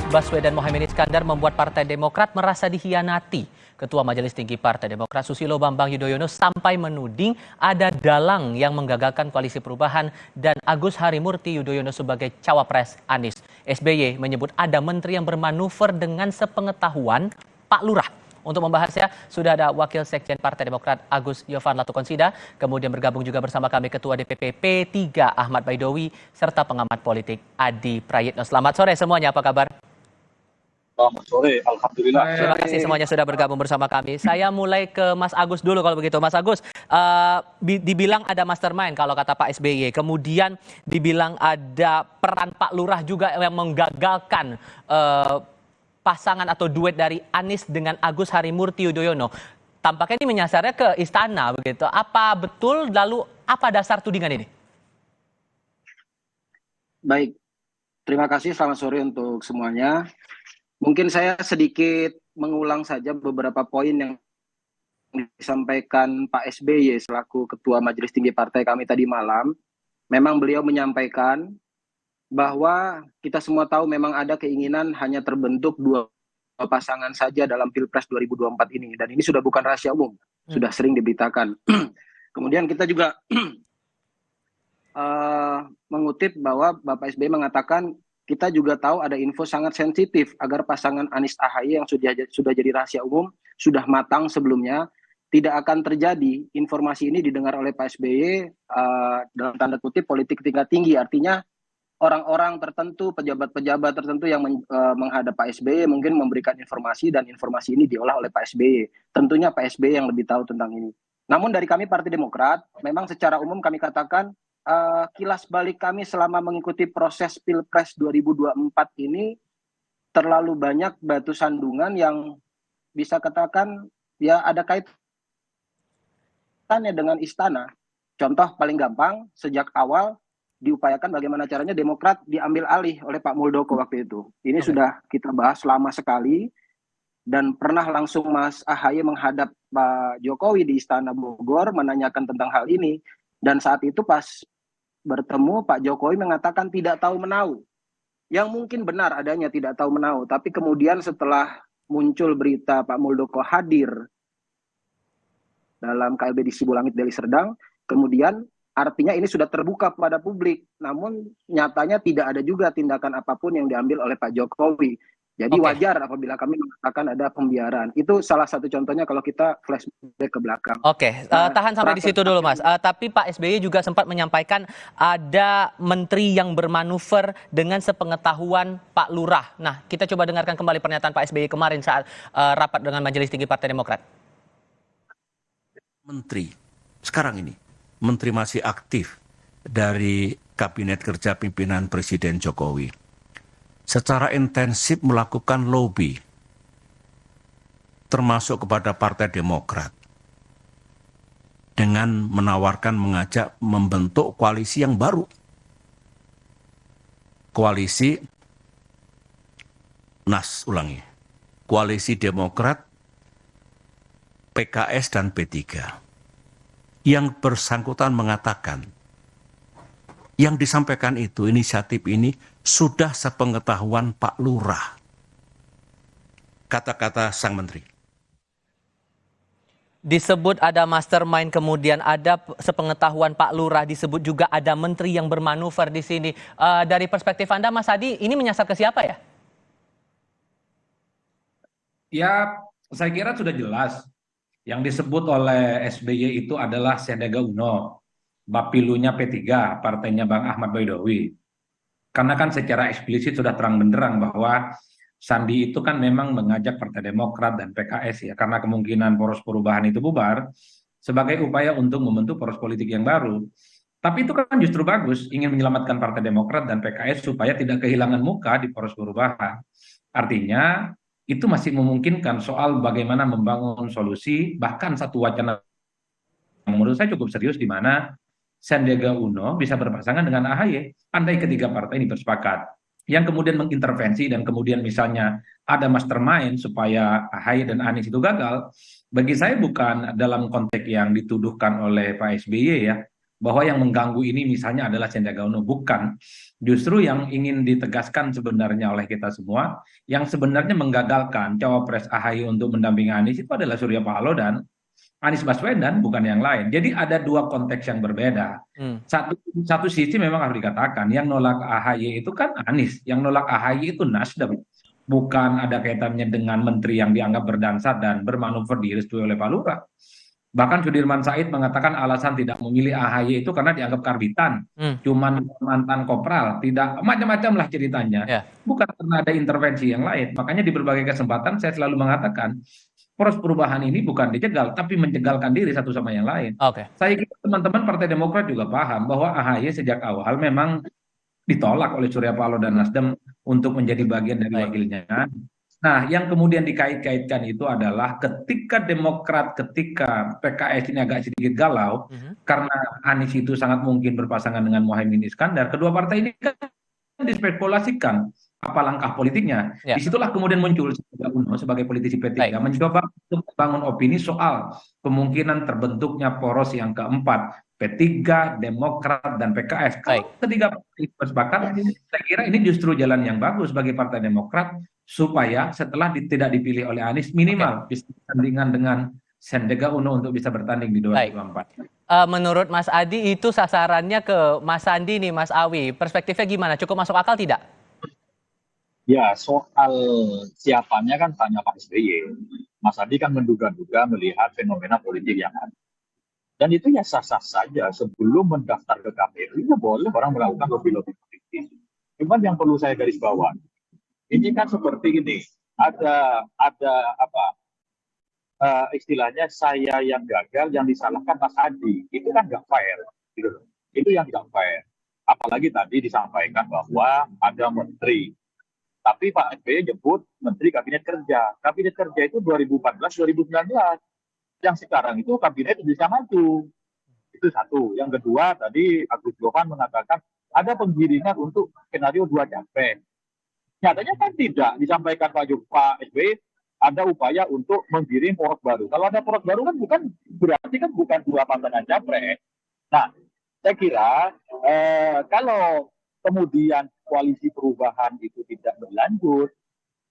Baswedan Mohamad Iskandar membuat Partai Demokrat merasa dikhianati. Ketua Majelis Tinggi Partai Demokrat Susilo Bambang Yudhoyono sampai menuding ada dalang yang menggagalkan koalisi perubahan dan Agus Harimurti Yudhoyono sebagai cawapres Anies. SBY menyebut ada menteri yang bermanuver dengan sepengetahuan Pak Lurah. Untuk membahasnya, sudah ada Wakil Sekjen Partai Demokrat Agus Yofan Latukonsida, kemudian bergabung juga bersama kami Ketua DPP P3 Ahmad Baidowi, serta pengamat politik Adi Prayitno. Selamat sore semuanya, apa kabar? Selamat sore, Alhamdulillah. Terima kasih semuanya sudah bergabung bersama kami. Saya mulai ke Mas Agus dulu kalau begitu. Mas Agus, dibilang ada mastermind kalau kata Pak SBY. Kemudian dibilang ada peran Pak Lurah juga yang menggagalkan pasangan atau duet dari Anies dengan Agus Harimurti Yudhoyono. Tampaknya ini menyasarnya ke istana begitu. Apa betul, lalu apa dasar tudingan ini? Baik, terima kasih, selamat sore untuk semuanya. Mungkin saya sedikit mengulang saja beberapa poin yang disampaikan Pak SBY selaku Ketua Majelis Tinggi Partai kami tadi malam. Memang beliau menyampaikan bahwa kita semua tahu memang ada keinginan hanya terbentuk dua pasangan saja dalam Pilpres 2024 ini. Dan ini sudah bukan rahasia umum, sudah sering diberitakan. Kemudian kita juga mengutip bahwa Bapak SBY mengatakan kita juga tahu ada info sangat sensitif agar pasangan Anies AHY yang sudah jadi rahasia umum, sudah matang sebelumnya, tidak akan terjadi. Informasi ini didengar oleh Pak SBY dalam tanda kutip politik tingkat tinggi, artinya orang-orang tertentu, pejabat-pejabat tertentu yang menghadap Pak SBY mungkin memberikan informasi dan informasi ini diolah oleh Pak SBY. Tentunya Pak SBY yang lebih tahu tentang ini. Namun dari kami Partai Demokrat, memang secara umum kami katakan kilas balik kami selama mengikuti proses Pilpres 2024 ini terlalu banyak batu sandungan yang bisa katakan ya ada kaitannya dengan istana. Contoh paling gampang, sejak awal diupayakan bagaimana caranya Demokrat diambil alih oleh Pak Muldoko waktu itu. Ini sudah kita bahas lama sekali dan pernah langsung Mas AHY menghadap Pak Jokowi di Istana Bogor menanyakan tentang hal ini. Dan saat itu pas bertemu Pak Jokowi mengatakan tidak tahu menahu. Yang mungkin benar adanya tidak tahu menahu. Tapi kemudian setelah muncul berita Pak Muldoko hadir dalam KLB di Sibulangit Deli Serdang, kemudian artinya ini sudah terbuka pada publik, namun nyatanya tidak ada juga tindakan apapun yang diambil oleh Pak Jokowi. Jadi wajar apabila kami mengatakan ada pembiaran. Itu salah satu contohnya kalau kita flashback ke belakang. Tahan sampai di situ dulu Mas. Tapi Pak SBY juga sempat menyampaikan ada menteri yang bermanuver dengan sepengetahuan Pak Lurah. Nah, kita coba dengarkan kembali pernyataan Pak SBY kemarin saat rapat dengan Majelis Tinggi Partai Demokrat. Menteri, sekarang ini. Menteri masih aktif dari Kabinet Kerja Pimpinan Presiden Jokowi secara intensif melakukan lobby termasuk kepada Partai Demokrat dengan menawarkan mengajak membentuk koalisi yang baru. Koalisi Koalisi Demokrat, PKS dan P3. Yang bersangkutan mengatakan, yang disampaikan itu, inisiatif ini sudah sepengetahuan Pak Lurah. Kata-kata sang menteri. Disebut ada mastermind, kemudian ada sepengetahuan Pak Lurah, disebut juga ada menteri yang bermanuver di sini. Dari perspektif Anda, Mas Adi, ini menyasar ke siapa ya? Ya, saya kira sudah jelas. Yang disebut oleh SBY itu adalah Sandiaga Uno, Bapilunya P3, partainya Bang Ahmad Baidowi. Karena kan secara eksplisit sudah terang benderang bahwa Sandi itu kan memang mengajak Partai Demokrat dan PKS ya, karena kemungkinan poros perubahan itu bubar sebagai upaya untuk membentuk poros politik yang baru. Tapi itu kan justru bagus, ingin menyelamatkan Partai Demokrat dan PKS supaya tidak kehilangan muka di poros perubahan. Artinya itu masih memungkinkan soal bagaimana membangun solusi, bahkan satu wacana yang menurut saya cukup serius di mana Sandiaga Uno bisa berpasangan dengan AHY, andai ketiga partai ini bersepakat. Yang kemudian mengintervensi dan kemudian misalnya ada mastermind supaya AHY dan Anies itu gagal, bagi saya bukan dalam konteks yang dituduhkan oleh Pak SBY ya, bahwa yang mengganggu ini misalnya adalah Sandiaga Uno. Bukan. Justru yang ingin ditegaskan sebenarnya oleh kita semua, yang sebenarnya menggagalkan cawapres AHY untuk mendampingi Anies itu adalah Surya Paloh dan Anies Baswedan, bukan yang lain. Jadi ada dua konteks yang berbeda. Hmm. Satu sisi memang harus dikatakan, yang nolak AHY itu kan Anies, yang nolak AHY itu Nasdem. Bukan ada kaitannya dengan menteri yang dianggap berdansa dan bermanuver direstui oleh Pak Lurah. Bahkan Sudirman Said mengatakan alasan tidak memilih AHY itu karena dianggap karbitan, Hmm. cuman mantan kopral, tidak macam-macam lah ceritanya. Ya. Bukan karena ada intervensi yang lain. Makanya di berbagai kesempatan saya selalu mengatakan poros perubahan ini bukan dijegal, tapi menjegalkan diri satu sama yang lain. Oke. Saya kira teman-teman Partai Demokrat juga paham bahwa AHY sejak awal memang ditolak oleh Surya Paloh dan Nasdem untuk menjadi bagian dari Baik. wakilnya. Nah, yang kemudian dikait-kaitkan itu adalah ketika Demokrat, ketika PKS ini agak sedikit galau, karena Anies itu sangat mungkin berpasangan dengan Muhaimin Iskandar, kedua partai ini kan dispekulasikan apa langkah politiknya. Ya. Disitulah kemudian muncul Sandiaga Uno sebagai politisi P3 Baik. mencoba untuk membangun opini soal kemungkinan terbentuknya poros yang keempat, P3, Demokrat, dan PKS. Kalau ketiga partai itu bersepakat, saya kira ini justru jalan yang bagus bagi Partai Demokrat supaya setelah tidak dipilih oleh Anies minimal bisa bertandingan dengan Sandiaga Uno untuk bisa bertanding di 2024. Menurut Mas Adi itu sasarannya ke Mas Sandi nih, Mas Awi. Perspektifnya gimana? Cukup masuk akal tidak? Ya, soal siapanya kan tanya Pak SBY. Mas Adi kan menduga-duga melihat fenomena politik yang ada. Dan itu ya sah-sah saja. Sebelum mendaftar ke KPU, ya boleh orang melakukan lobby-lobby politik. Cuman yang perlu saya garis bawah, ini kan seperti ini. Ada apa? Istilahnya saya yang gagal, yang disalahkan Mas Adi. Itu kan nggak fair. Gitu. Itu yang nggak fair. Apalagi tadi disampaikan bahwa ada menteri. Tapi Pak SBY nyebut Menteri Kabinet Kerja. Kabinet Kerja itu 2014-2019. Yang sekarang itu kabinet bisa maju. Itu satu. Yang kedua, tadi Agus Johan mengatakan ada penggiringan untuk skenario 2 capres. Nyatanya kan tidak. Disampaikan Pak SBY ada upaya untuk menggiring poros baru. Kalau ada poros baru kan berarti kan bukan 2 pasangan capres. Nah, saya kira kalau kemudian koalisi perubahan itu tidak berlanjut,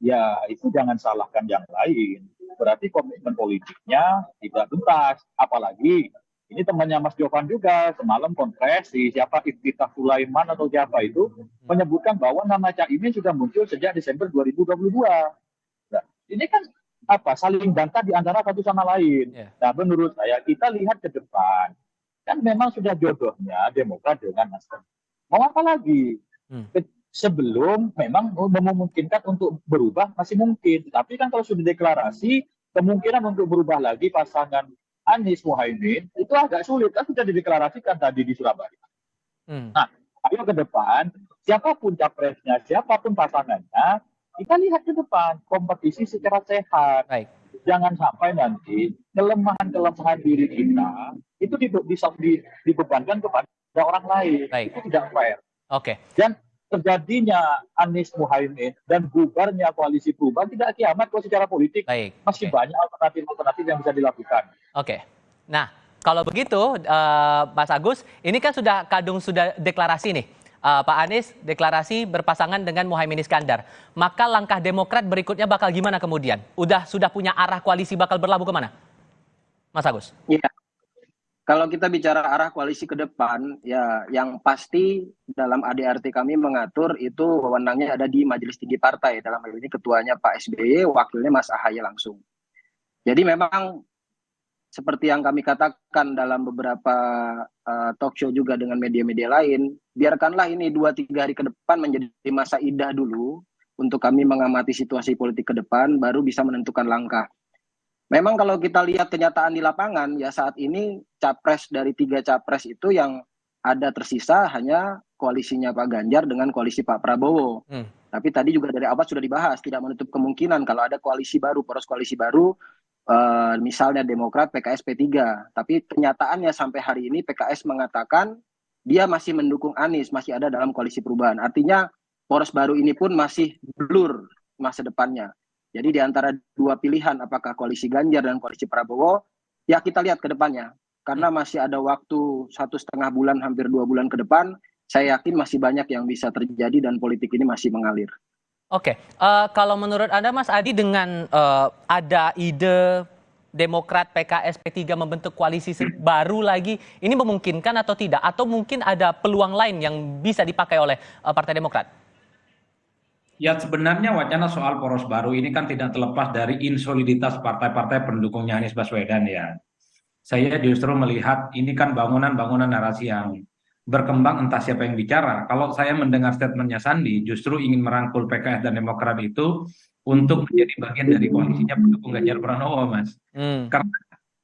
ya itu jangan salahkan yang lain. Berarti komitmen politiknya tidak tuntas. Apalagi ini temannya Mas Jovan juga semalam konferensi siapa Iftitah Sulaiman atau siapa itu menyebutkan bahwa nama Caimin sudah muncul sejak Desember 2022. Nah, ini kan saling bantah di antara satu sama lain. Nah, menurut saya kita lihat ke depan. Kan memang sudah jodohnya Demokrat dengan Nasdem. Mau apa lagi? Sebelum memang memungkinkan untuk berubah masih mungkin. Tapi kan kalau sudah deklarasi, kemungkinan untuk berubah lagi pasangan Anies Muhaimin itu agak sulit. Kan sudah dideklarasikan tadi di Surabaya. Nah, ayo ke depan, siapapun capresnya, siapapun pasangannya, kita lihat ke depan, kompetisi secara sehat. Baik. Jangan sampai nanti kelemahan-kelemahan diri kita itu dibebankan kepada orang lain. Baik. Itu tidak fair. Oke. Dan terjadinya Anies Muhaimin dan bubarnya koalisi perubahan tidak kiamat kalau secara politik. Baik. Masih banyak alternatif-alternatif yang bisa dilakukan. Oke. Nah, kalau begitu Mas Agus, ini kan sudah deklarasi nih. Pak Anies deklarasi berpasangan dengan Muhaimin Iskandar. Maka langkah Demokrat berikutnya bakal gimana kemudian? Sudah punya arah koalisi bakal berlabuh kemana? Mas Agus. Iya. Kalau kita bicara arah koalisi ke depan, ya yang pasti dalam ADRT kami mengatur itu wewenangnya ada di Majelis Tinggi Partai. Dalam hal ini ketuanya Pak SBY, wakilnya Mas AHY langsung. Jadi memang seperti yang kami katakan dalam beberapa talk show juga dengan media-media lain, biarkanlah ini 2-3 hari ke depan menjadi masa idah dulu untuk kami mengamati situasi politik ke depan, baru bisa menentukan langkah. Memang kalau kita lihat kenyataan di lapangan, ya saat ini capres dari 3 capres itu yang ada tersisa hanya koalisinya Pak Ganjar dengan koalisi Pak Prabowo. Tapi tadi juga dari awal sudah dibahas, tidak menutup kemungkinan kalau ada koalisi baru, poros koalisi baru, misalnya Demokrat, PKS, P3. Tapi kenyataannya sampai hari ini PKS mengatakan dia masih mendukung Anies, masih ada dalam koalisi perubahan. Artinya poros baru ini pun masih blur masa depannya. Jadi di antara 2 pilihan, apakah koalisi Ganjar dan koalisi Prabowo, ya kita lihat ke depannya. karena masih ada waktu 1,5 bulan, hampir 2 bulan ke depan. Saya yakin masih banyak yang bisa terjadi dan politik ini masih mengalir. Oke, kalau menurut Anda Mas Adi dengan ada ide Demokrat, PKS, P3 membentuk koalisi baru lagi, ini memungkinkan atau tidak? Atau mungkin ada peluang lain yang bisa dipakai oleh Partai Demokrat? Ya sebenarnya wacana soal poros baru ini kan tidak terlepas dari insoliditas partai-partai pendukungnya Anies Baswedan ya. Saya justru melihat ini kan bangunan-bangunan narasi yang berkembang entah siapa yang bicara. Kalau saya mendengar statementnya Sandi, justru ingin merangkul PKS dan Demokrat itu untuk menjadi bagian dari koalisinya pendukung Ganjar Pranowo, Mas.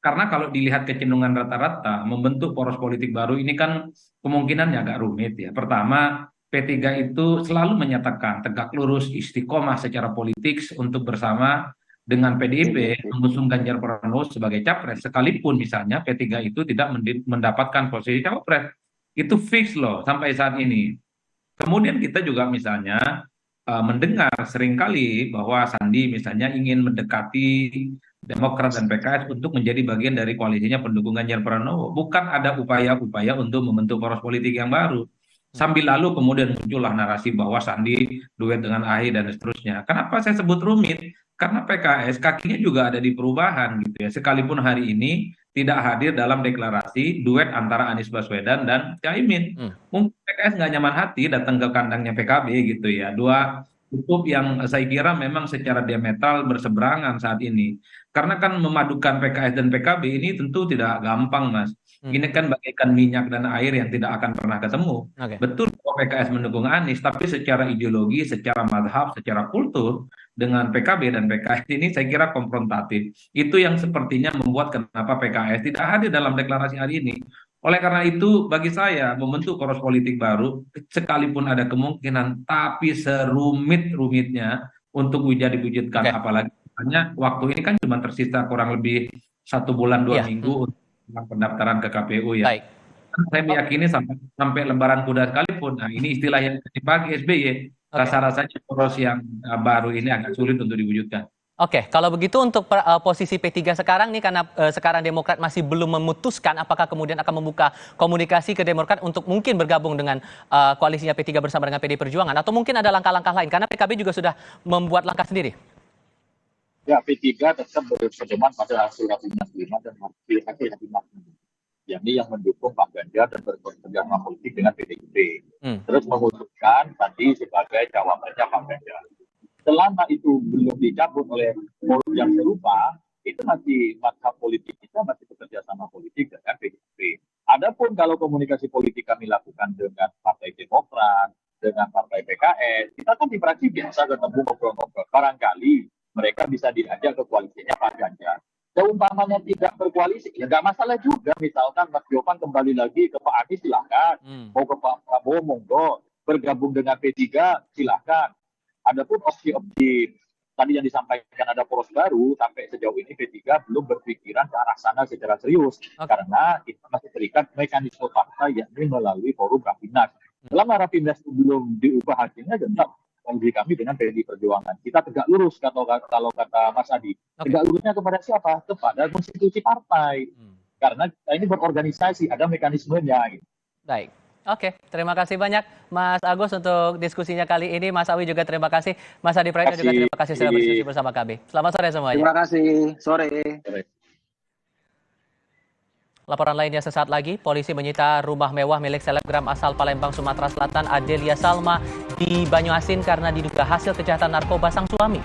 Karena kalau dilihat kecenderungan rata-rata, membentuk poros politik baru ini kan kemungkinannya agak rumit ya. Pertama, P3 itu selalu menyatakan tegak lurus istiqomah secara politik untuk bersama dengan PDIP mengusung Ganjar Pranowo sebagai capres, sekalipun misalnya P3 itu tidak mendapatkan posisi capres. Itu fix loh sampai saat ini. Kemudian kita juga misalnya mendengar seringkali bahwa Sandi misalnya ingin mendekati Demokrat dan PKS untuk menjadi bagian dari koalisinya pendukung Ganjar Pranowo. Bukan ada upaya-upaya untuk membentuk poros politik yang baru. Sambil lalu kemudian muncullah narasi bahwa Sandi duet dengan AHY dan seterusnya. Kenapa saya sebut rumit? Karena PKS kakinya juga ada di perubahan gitu ya. Sekalipun hari ini tidak hadir dalam deklarasi duet antara Anies Baswedan dan Caimin. Mungkin PKS nggak nyaman hati datang ke kandangnya PKB gitu ya. Dua kutub yang saya kira memang secara diametral berseberangan saat ini. Karena kan memadukan PKS dan PKB ini tentu tidak gampang, Mas. Ini kan bagaikan minyak dan air yang tidak akan pernah ketemu. Betul bahwa PKS mendukung Anies, tapi secara ideologi, secara madhab, secara kultur, dengan PKB dan PKS ini saya kira konfrontatif. Itu yang sepertinya membuat kenapa PKS tidak hadir dalam deklarasi hari ini. Oleh karena itu, bagi saya membentuk poros politik baru, sekalipun ada kemungkinan, tapi serumit-rumitnya untuk bisa diwujudkan. Apalagi misalnya waktu ini kan cuma tersisa kurang lebih 1 bulan 2 minggu untuk pendaftaran ke KPU ya. Baik. Saya meyakini sampai lebaran kuda sekalipun, nah ini istilah yang dipakai SBY, rasa-rasanya poros yang baru ini agak sulit untuk diwujudkan. Oke, kalau begitu untuk posisi P3 sekarang nih, karena sekarang Demokrat masih belum memutuskan apakah kemudian akan membuka komunikasi ke Demokrat untuk mungkin bergabung dengan koalisinya P3 bersama dengan PD Perjuangan, atau mungkin ada langkah-langkah lain, karena PKB juga sudah membuat langkah sendiri. Ya, P3 tetap berpedoman pada hasil rapimnas 5 dan hasil rapimnas 6. Yakni yang mendukung Pak Ganjar dan bekerjasama politik dengan PDIP. Terus memutuskan tadi sebagai cawapresnya Pak Ganjar. Selama itu belum dicabut oleh forum yang serupa, itu masih mata politik kita masih bekerja sama politik dengan PDIP. Adapun kalau komunikasi politik kami lakukan dengan Partai Demokrat, dengan Partai PKS, kita kan di praksi biasa ketemu ngobrol-ngobrol. Barangkali mereka bisa diajak ke koalisinya Pak Ganjar. Seumpamanya tidak berkoalisi, ya nggak masalah juga. Misalkan Mas Jovan kembali lagi ke Pak Anies, silahkan. Mau ke Pak Prabowo, monggo. Bergabung dengan P3, silahkan. Adapun opsi-opsi tadi yang disampaikan ada poros baru, sampai sejauh ini P3 belum berpikiran ke arah sana secara serius. Karena kita masih terikat mekanisme partai, yakni melalui forum Rapimnas. Selama Rapimnas belum diubah hasilnya, tetap bagi kami dengan PDI Perjuangan. Kita tegak lurus kalau kata Mas Adi. Tegak lurusnya kepada siapa? Kepada konstitusi partai. Karena kita ini berorganisasi, ada mekanismenya. Gitu. Baik. Oke, terima kasih banyak Mas Agus untuk diskusinya kali ini. Mas Awi juga terima kasih. Mas Adi Praetno juga terima kasih sudah berdiskusi bersama kami. Selamat sore semuanya. Terima kasih. Sore. Laporan lainnya sesaat lagi, polisi menyita rumah mewah milik selebgram asal Palembang, Sumatera Selatan, Adelia Salma di Banyuasin karena diduga hasil kejahatan narkoba sang suami.